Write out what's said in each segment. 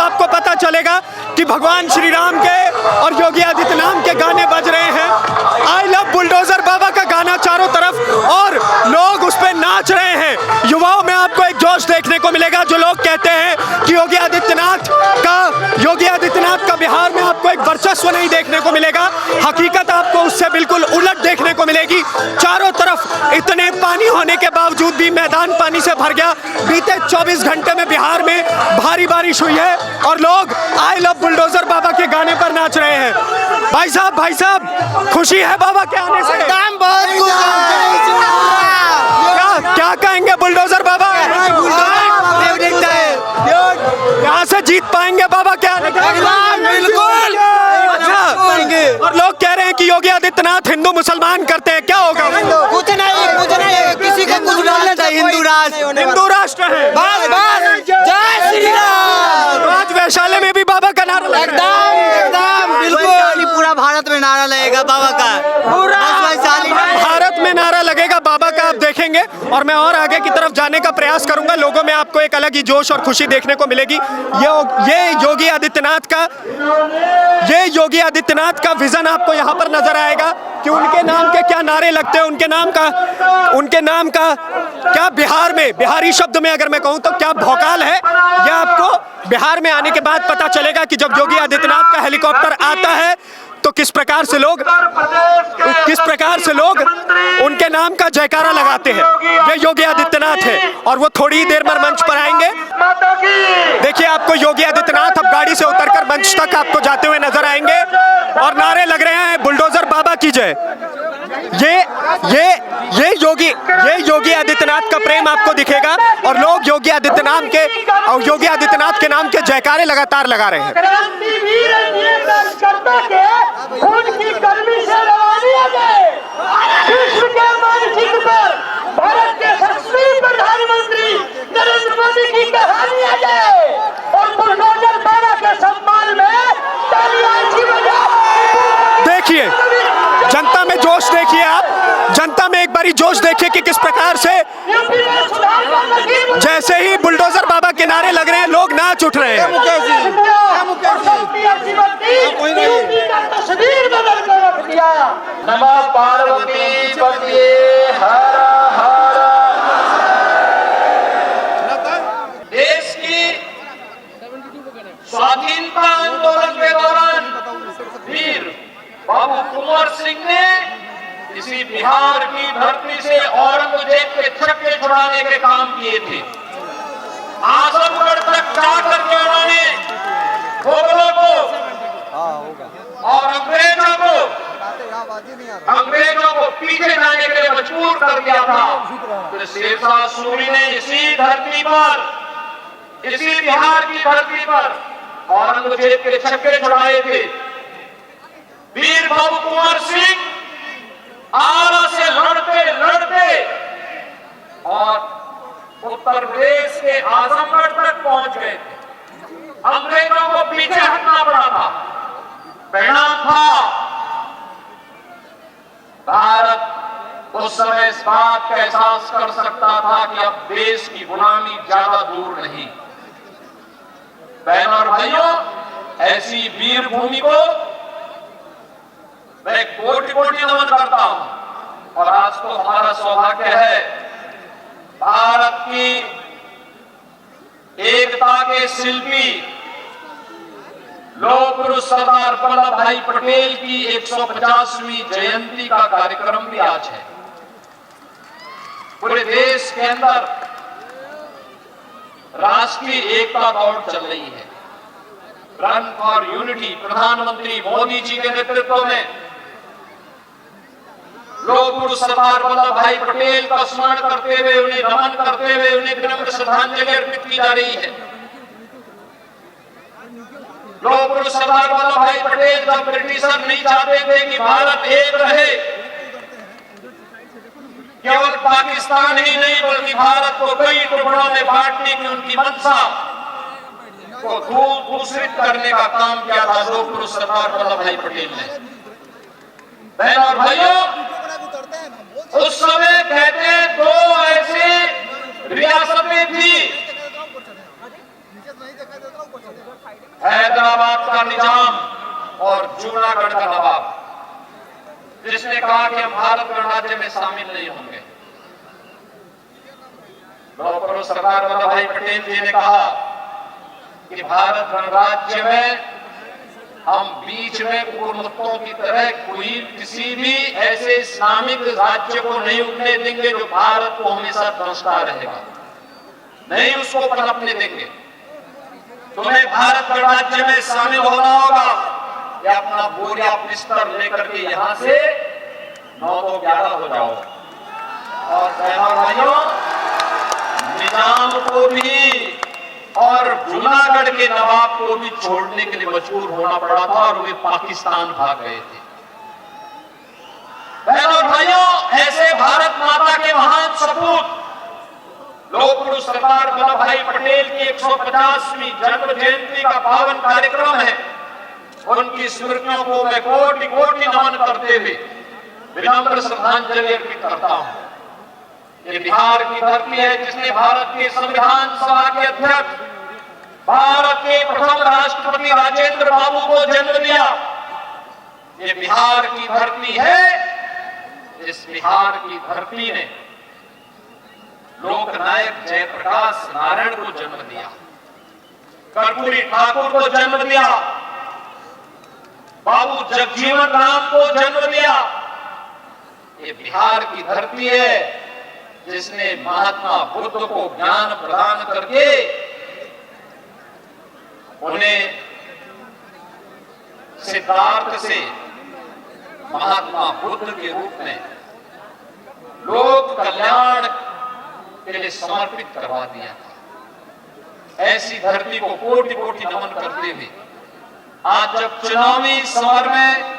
आपको पता चलेगा कि भगवान श्री राम के और योगी आदित्यनाथ के गाने बज रहे हैं। आई लव बुलडोजर बाबा का गाना चारों तरफ और लोग उस पर नाच रहे हैं। युवाओं में आपको एक जोश देखने को मिलेगा। जो लोग कहते हैं कि योगी आदित्यनाथ का बिहार में आपको एक वर्चस्व नहीं देखने को मिलेगा, हकीकत आपको उससे बिल्कुल उलट देखने को मिलेगी। चारों तरफ इतने पानी होने के बावजूद भी मैदान पानी से भर गया। बीते 24 घंटे में बिहार में भारी बारिश हुई है और लोग आई लव बुलडोजर बाबा के गाने पर नाच रहे हैं। भाई साहब खुशी है बाबा के आने से? क्या कहेंगे बुलडोजर बाबा? यहाँ से जीत पाएंगे बाबा क्या? बिल्कुल। और लोग कह रहे हैं कि योगी आदित्यनाथ हिंदू मुसलमान करते हैं, क्या होगा? कुछ नहीं, किसी को कुछ बोलना चाहिए। हिंदू राष्ट्र है। जय श्री राम। आज वैशाली में भी बाबा का नारा एकदम बिल्कुल पूरा भारत में नारा लगेगा बाबा का। भारत में नारा लगेगा बाबा का, आप देखेंगे। और मैं और आगे की तरफ जाने का प्रयास करूंगा। लोगों में आपको एक अलग ही जोश और खुशी देखने को मिलेगी। ये योगी आदित्यनाथ का विजन आपको यहाँ पर नजर आएगा कि उनके नाम के क्या नारे लगते हैं, उनके नाम का क्या बिहार में, बिहारी शब्द में अगर मैं कहूँ तो क्या भौकाल है, यह आपको बिहार में आने के बाद पता चलेगा कि जब योगी आदित्यनाथ का हेलीकॉप्टर आता है तो किस प्रकार से लोग उनके नाम का जयकारा लगाते हैं। ये योगी आदित्यनाथ है और वो थोड़ी ही देर में मंच पर आएंगे। देखिए आपको योगी आदित्यनाथ अब गाड़ी से उतरकर मंच तक आपको जाते हुए नजर आएंगे और नारे लग रहे हैं बुलडोजर बाबा की जय। ये योगी आदित्यनाथ का प्रेम आपको दिखेगा और लोग योगी आदित्यनाथ के नाम के जयकारे लगातार लगा रहे हैं। खून की गर्मी से रवानिया गए विश्व के मानचित्र पर भारत के यशस्वी प्रधानमंत्री नरेंद्र मोदी की कहानी आ जाए और बुलडोजर बाबा के सम्मान में तालियां की बजाए। देखिए जनता में जोश, देखिए आप जनता में एक बारी जोश देखिए कि किस प्रकार से जैसे ही बुलडोजर बाबा के नारे लग रहे हैं लोग नाच उठ रहे हैं। तस्वीर बदल कर रख दिया। नमः पार्वती पतिये हर हर। देश की स्वाधीनता आंदोलन के दौरान वीर बाबू कुंवर सिंह ने इसी बिहार की धरती से औरंगजेब के छक्के छुड़ाने के काम किए थे। आजमगढ़ तक जाकर के उन्होंने मुगलों को और अंग्रेजों को पीछे जाने के लिए मजबूर कर दिया था। तो शेरशाह सूरी ने इसी धरती पर, इसी बिहार की धरती पर औरंगजेब के छक्के छुड़ाए थे। वीर बाबू कुंवर सिंह आरा से लड़ते और उत्तर प्रदेश के आजमगढ़ तक पहुंच गए थे। अंग्रेजों को पीछे हटना पड़ा था। परिणाम था भारत उस समय इस बात का एहसास कर सकता था कि अब देश की गुलामी ज्यादा दूर नहीं। बहनों और भाइयों, ऐसी वीर भूमि को मैं कोटि-कोटि नमन करता हूं। और आज तो हमारा सौभाग्य है भारत की एकता के शिल्पी लौह पुरुष सरदार वल्लभ भाई पटेल की 150वीं जयंती का कार्यक्रम भी आज है। पूरे देश के अंदर राष्ट्रीय एकता दौड़ चल रही है। रन फॉर यूनिटी प्रधानमंत्री मोदी जी के नेतृत्व में लौह पुरुष सरदार वल्लभ भाई पटेल का स्मरण करते हुए, उन्हें नमन करते हुए, उन्हें विनम्र श्रद्धांजलि अर्पित की जा रही है। लौह पुरुष सरदार वल्लभ भाई पटेल जब ब्रिटिशर नहीं चाहते थे कि भारत एक रहे, केवल पाकिस्तान ही नहीं बल्कि भारत को कई टुकड़ों में बांटने की उनकी मंशा को दूषित करने का काम किया था लौह पुरुष सरदार वल्लभ भाई पटेल ने। बहनों और भाइयों, उस समय कहते दो ऐसी रियासतें थी जूनागढ़ का नवाब, जिसने कहा कि हम भारत गणराज्य में शामिल नहीं होंगे। डॉक्टर सरदार वल्लभ भाई पटेल जी ने कहा कि भारत गणराज्य में हम बीच में कुकुरमुत्तों की तरह कोई किसी भी ऐसे इस्लामिक राज्य को नहीं उठने देंगे जो भारत को हमेशा दंशता रहेगा, नहीं उसको पनपने देंगे। तुम्हें भारत गणराज्य में शामिल होना होगा या अपना बोरिया बिस्तर लेकर के यहां से 9 तो 11 हो जाओ। और बहनों भाइयों, निजाम को भी और जूनागढ़ के नवाब को भी छोड़ने के लिए मजबूर होना पड़ा था और वे पाकिस्तान भाग गए थे। बहनों भाइयों, ऐसे भारत माता के महान सपूत लोक पुरुष सरदार वल्लभ भाई पटेल की 150वीं जन्म जयंती का पावन कार्यक्रम है। उनकी स्मृतियों को मैं कोटि कोटि नमन करते हुए विनम्र श्रद्धांजलि अर्पित करता हूं। ये बिहार की धरती है जिसने भारत के संविधान सभा के अध्यक्ष, भारत के प्रथम राष्ट्रपति राजेंद्र बाबू को जन्म दिया। ये बिहार की धरती है, इस बिहार की धरती ने लोकनायक जयप्रकाश नारायण को जन्म दिया, कर्पूरी ठाकुर को जन्म दिया, बाबू जगजीवन राम को जन्म दिया। ये बिहार की धरती है जिसने महात्मा बुद्ध को ज्ञान प्रदान करके उन्हें सिद्धार्थ से महात्मा बुद्ध के रूप में लोक कल्याण के लिए समर्पित करवा दिया था। ऐसी धरती को कोटि कोटि नमन करते हुए आज जब चुनावी समर में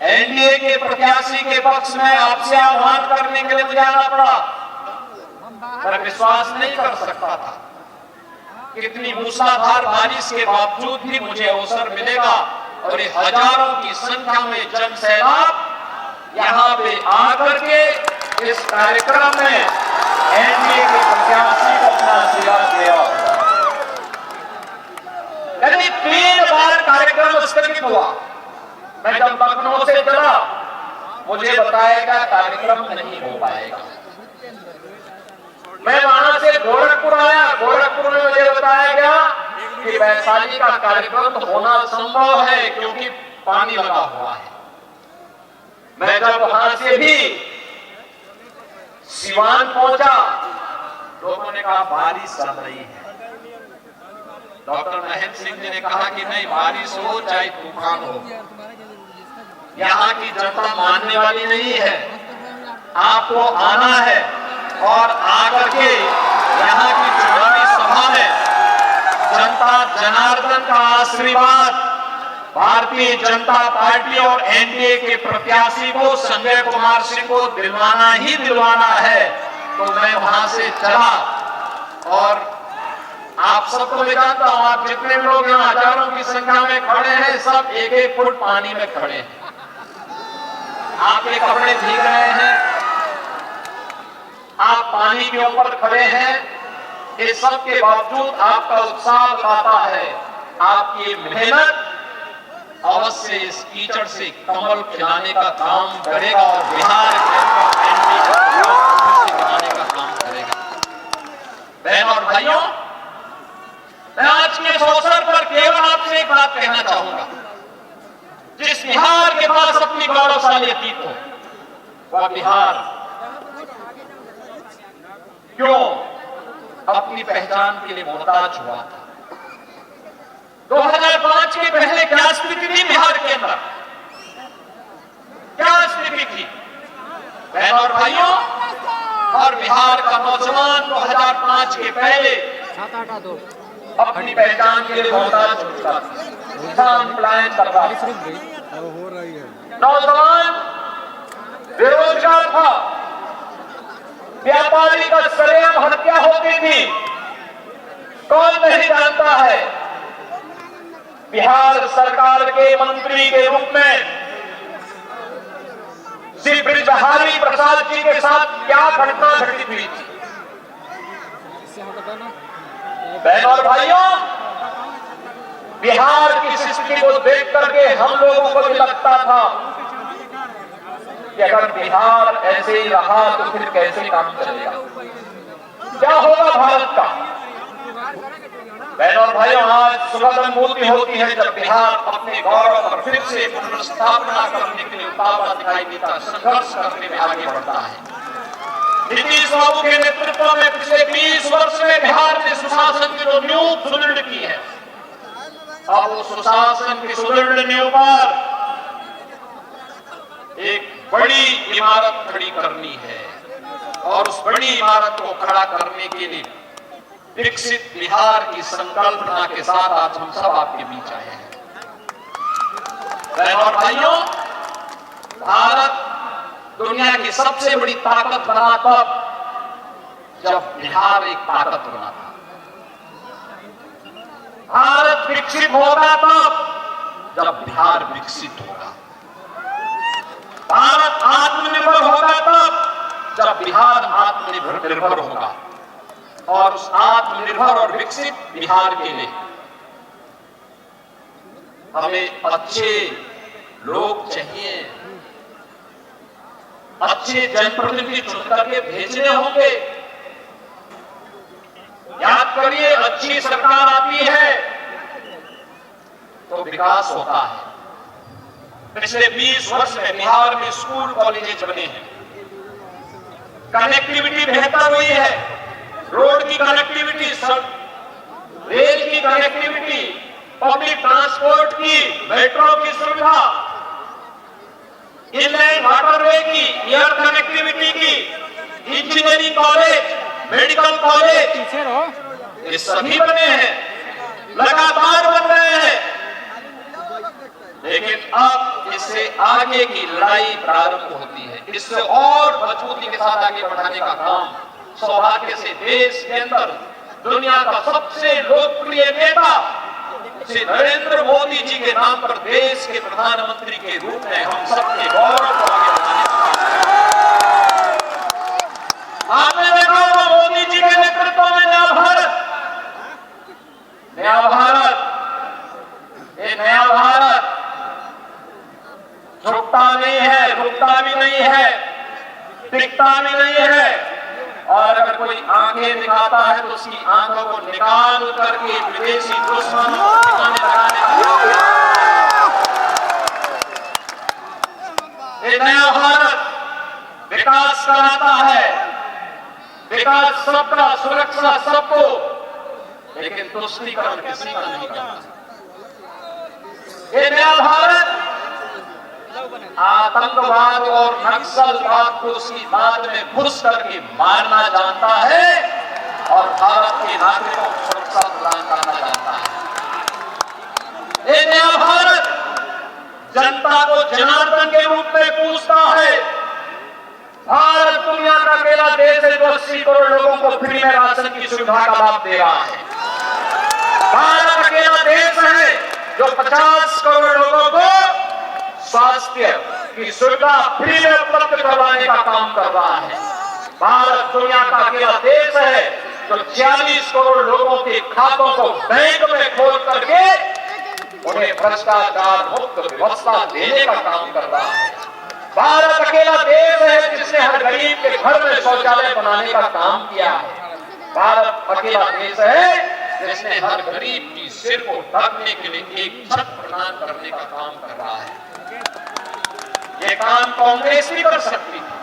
एनडीए के प्रत्याशी के पक्ष में आपसे आह्वान करने के लिए मुझे आना पड़ा, मैं विश्वास नहीं कर सकता था कितनी मूसलाधार बारिश के बावजूद भी मुझे अवसर मिलेगा और ये हजारों की संख्या में जन सैलाब यहाँ पे आकर के इस कार्यक्रम में एनडीए के प्रत्याशी को अपना आशीर्वाद दिया। यानी 3 बार कार्यक्रम स्थगित हुआ। मैं जब लखनऊ से चला मुझे बताया गया कार्यक्रम नहीं हो पाएगा। मैं वहां से गोरखपुर आया, गोरखपुर में मुझे बताया गया कि वैशाली का कार्यक्रम होना संभव है क्योंकि पानी लगा हुआ है। मैं जब वहां से भी सिवान पहुंचा, लोगों ने कहा बारिश चल रही है। डॉक्टर महेंद्र सिंह जी ने कहा कि नहीं, बारिश हो चाहे तूफान हो, यहाँ की जनता मानने वाली नहीं है, आपको आना है और आकर के यहाँ की चुनावी सभा में जनता जनार्दन का आशीर्वाद भारतीय जनता पार्टी और एनडीए के प्रत्याशी को संजय कुमार सिंह को दिलवाना ही दिलवाना है। तो मैं वहां से चला और आप सबको मैं जानता हूं, आप जितने लोग यहाँ हजारों की संख्या में खड़े हैं सब 1-1 फुट पानी में खड़े हैं। आपके कपड़े भीग रहे हैं, आप पानी के ऊपर खड़े हैं, इस सब के बावजूद आपका उत्साह बताता है आपकी मेहनत अवश्य इस कीचड़ से कमल खिलाने का काम करेगा और बिहार के एनडीए बनाने का काम करेगा। बहन और भाइयों, मैं आज के इस अवसर पर केवल आपसे एक बात कहना चाहूंगा, जिस बिहार के पास अपनी गौरवशाली अतीत हो, वह बिहार क्यों अपनी पहचान के लिए मोहताज हुआ था। 2005 के पहले क्या स्थिति थी बिहार के अंदर, क्या स्थिति थी बहनों और भाइयों? और बिहार का नौजवान 2005 के पहले अपनी पहचान के लिए मोहताज हो चुका था, पलायन कर रहा था, नौजवान बेरोजगार था, व्यापारी का सरेआम हत्या होती थी। कौन नहीं जानता है बिहार सरकार के मंत्री के रूप में श्री ब्रजबिहारी प्रसाद जी के साथ क्या घटना घटित हुई थी। बहनों और भाइयों, बिहार की स्थिति को देख करके हम लोगों को भी लगता था कि अगर बिहार ऐसे ही रहा तो फिर कैसे काम चलेगा, क्या होगा भारत का। बहनों और भाइयों, आज सुखद अनुभूति होती है जब बिहार अपने गौरव पर फिर से पुनर्स्थापना करने के लिए उतावला दिखाई देता, संघर्ष करने में आगे बढ़ता है। नीतीश बाबू के नेतृत्व में पिछले 20 वर्ष में बिहार ने सुशासन की जो नींव सुदृढ़ की है, अब वो सुशासन की सुदृढ़ नींव पर एक बड़ी इमारत खड़ी करनी है और उस बड़ी इमारत को खड़ा करने के लिए विकसित बिहार की संकल्पना के साथ आज हम सब आपके बीच आए हैं। बहनों और भाइयों, भारत दुनिया की सबसे बड़ी ताकत बना तब जब बिहार एक ताकत बना था। भारत विकसित होगा तब जब बिहार विकसित होगा। भारत आत्मनिर्भर होगा तब जब बिहार आत्मनिर्भर होगा। और उस आत्मनिर्भर और विकसित बिहार के लिए हमें अच्छे लोग चाहिए, अच्छे जनप्रतिनिधि चुन करके भेजने होंगे। याद करिए, अच्छी सरकार आती है तो विकास होता है। पिछले 20 वर्ष में बिहार में स्कूल कॉलेजेस बने हैं, कनेक्टिविटी बेहतर हुई है, रोड की कनेक्टिविटी, रेल की कनेक्टिविटी, पब्लिक ट्रांसपोर्ट की, मेट्रो की सुविधा, इनलैंड वाटरवे की, एयर कनेक्टिविटी की, इंजीनियरिंग कॉलेज, मेडिकल कॉलेज, ये सभी बने हैं, लगातार बन रहे हैं। लेकिन अब इससे आगे की लड़ाई प्रारंभ होती है। इससे और मजबूती के साथ आगे बढ़ाने का काम सौभाग्य से देश के अंदर दुनिया का सबसे लोकप्रिय नेता श्री नरेंद्र मोदी जी के नाम पर देश के प्रधानमंत्री के रूप में हम सबके गौरव को आगे बढ़ाने का। आपने देखा होगा मोदी जी के नेतृत्व में नया भारत, ये नया भारत झुकता नहीं है, रुकता भी नहीं है, टिकता भी नहीं है। और अगर कोई आंखें दिखाता है तो उसकी आंखों को निकाल करके विदेशी दुश्मनों को ठिकाने लगाने का ये नया भारत विकास कराता है, विकास सबका, सुरक्षा सबको, लेकिन तुष्टीकरण किसी का नहीं करता। ये नया भारत आतंकवाद और नक्सलवाद को उसकी बात में घुस करके मारना जानता है और भारत के नागरिकों को सुरक्षा प्रदान करना जानता है। ये नया भारत जनता को जनार्दन के रूप में पूछता है। भारत दुनिया का अकेला देश है जो 80 करोड़ लोगों को फ्री में राशन की सुविधा का लाभ दे रहा है। भारत अकेला देश है जो 50 करोड़ लोगों को स्वास्थ्य की सुविधा फ्री में उपलब्ध करवाने का काम कर रहा है। भारत दुनिया का अकेला देश है जो 46 करोड़ लोगों के खातों को बैंक में खोल करके उन्हें भ्रष्टाचार मुक्त व्यवस्था देने का काम कर रहा है। भारत अकेला देश है जिसने हर गरीब के घर में शौचालय बनाने का काम किया है। भारत अकेला देश है जिसने हर गरीब की सिर को ढकने के लिए एक छत प्रदान करने का काम कर रहा है। ये काम कांग्रेस भी कर सकती थी,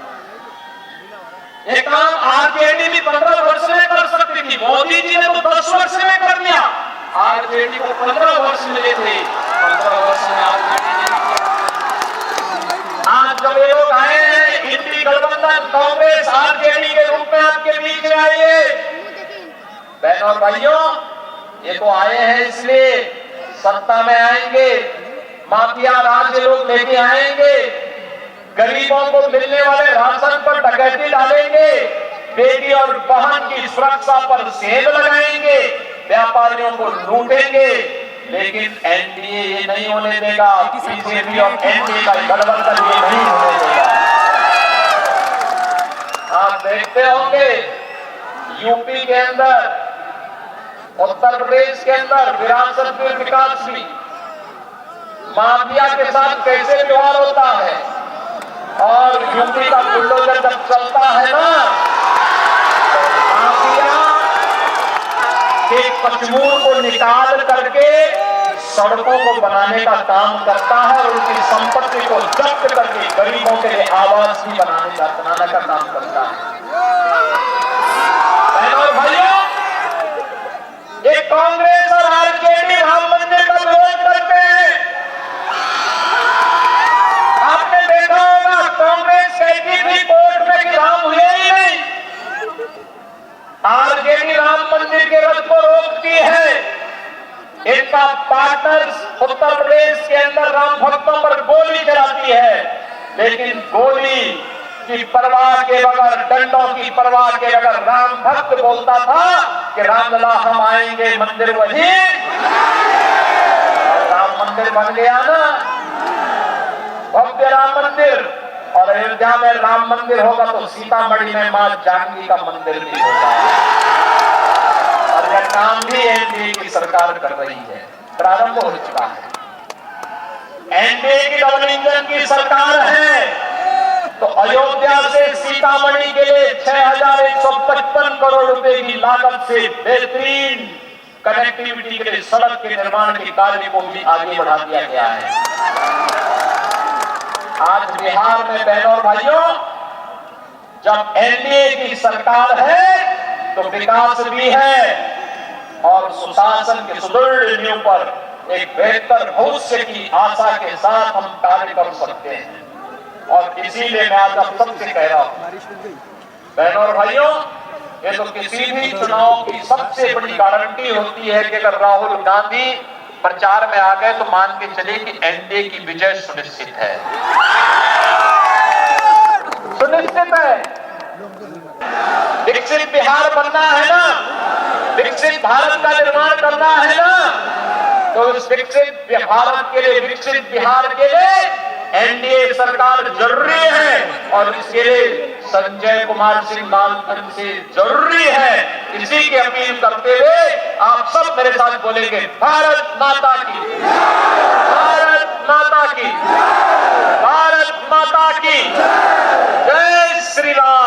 ये काम आरजेडी भी 15 वर्ष में कर सकती थी। मोदी जी ने तो 10 वर्ष में कर लिया, आरजेडी को 15 वर्ष मिले थे, 15 वर्ष में आरजेडी ने किया। आज जब ये लोग आए हैं, इंडी गठबंधन कांग्रेस आरजेडी के रूप में आपके बीच में आई है। बहनों और भाइयों, ये तो आए हैं इसलिए सत्ता में आएंगे, माफिया राज लोग लेके आएंगे, गरीबों को मिलने वाले राशन पर डकैती डालेंगे, बेटी और बहन की सुरक्षा पर सेल लगाएंगे, व्यापारियों को लूटेंगे। लेकिन एनडीए ये नहीं होने देगा, बीजेपी और एनडीए का गठबंधन ये नहीं होने देगा। आप देखते होंगे यूपी के अंदर उत्तर प्रदेश के अंदर विरासत में विकास भी माफिया के साथ कैसे व्यवहार होता है, और यूपी का बुलडोजर जब चलता है ना, तो माफिया के कचमूर को निकाल करके सड़कों को बनाने का काम करता है और उनकी संपत्ति को जब्त करके गरीबों के लिए आवास भी बनाने का काम करता है। बहनों और भाइयों, ये कांग्रेस और आरजेडी राम मंदिर का विरोध करते हैं। आपने देखा होगा कांग्रेस कहती थी कोर्ट में कि राम हुए ही नहीं, आरजेडी राम मंदिर के रथ को रोकती है। इनका पार्टनर्स उत्तर प्रदेश के अंदर राम भक्तों पर गोली चलाती है, लेकिन गोली की परवाह के बगैर, डंडों की परवाह के बगैर राम भक्त बोलता था कि रामलला हम आएंगे, मंदिर वही, राम मंदिर बन गया ना, भव्य राम मंदिर। और अयोध्या में राम मंदिर होगा तो सीतामढ़ी में मां जानकी का मंदिर भी होगा। और यह काम भी एनडीए की सरकार कर रही है, प्रारंभ हो चुका है। एनडीए की डबल इंजन की सरकार है, तो अयोध्या से सीतामढ़ी के लिए 6,155 करोड़ रुपए की लागत से बेहतरीन कनेक्टिविटी के लिए सड़क के निर्माण के कार्य को भी आगे बढ़ा दिया गया है। आज बिहार में बहनों और भाइयों, जब एनडीए की सरकार है तो विकास भी है और सुशासन के सुदृढ़ नींव पर एक बेहतर भविष्य की आशा के साथ हम कार्य कर सकते हैं। और इसीलिए मैं आज आप सबसे कह रहा हूं बहनों और भाइयों, ये तो किसी भी चुनाव की सबसे बड़ी गारंटी होती है कि अगर राहुल गांधी प्रचार में आ गए तो मान के चलिए कि एनडीए की विजय सुनिश्चित है, सुनिश्चित है। विकसित बिहार बनना है ना, विकसित भारत का निर्माण करना है ना, तो इस विकसित भारत के लिए, विकसित बिहार के लिए एनडीए सरकार जरूरी है। और इसके लिए संजय कुमार सिंह लालखन से जरूरी है। इसी की अपील करते हुए आप सब मेरे साथ बोलेंगे, भारत माता की, भारत माता की, भारत माता की जय श्री राम।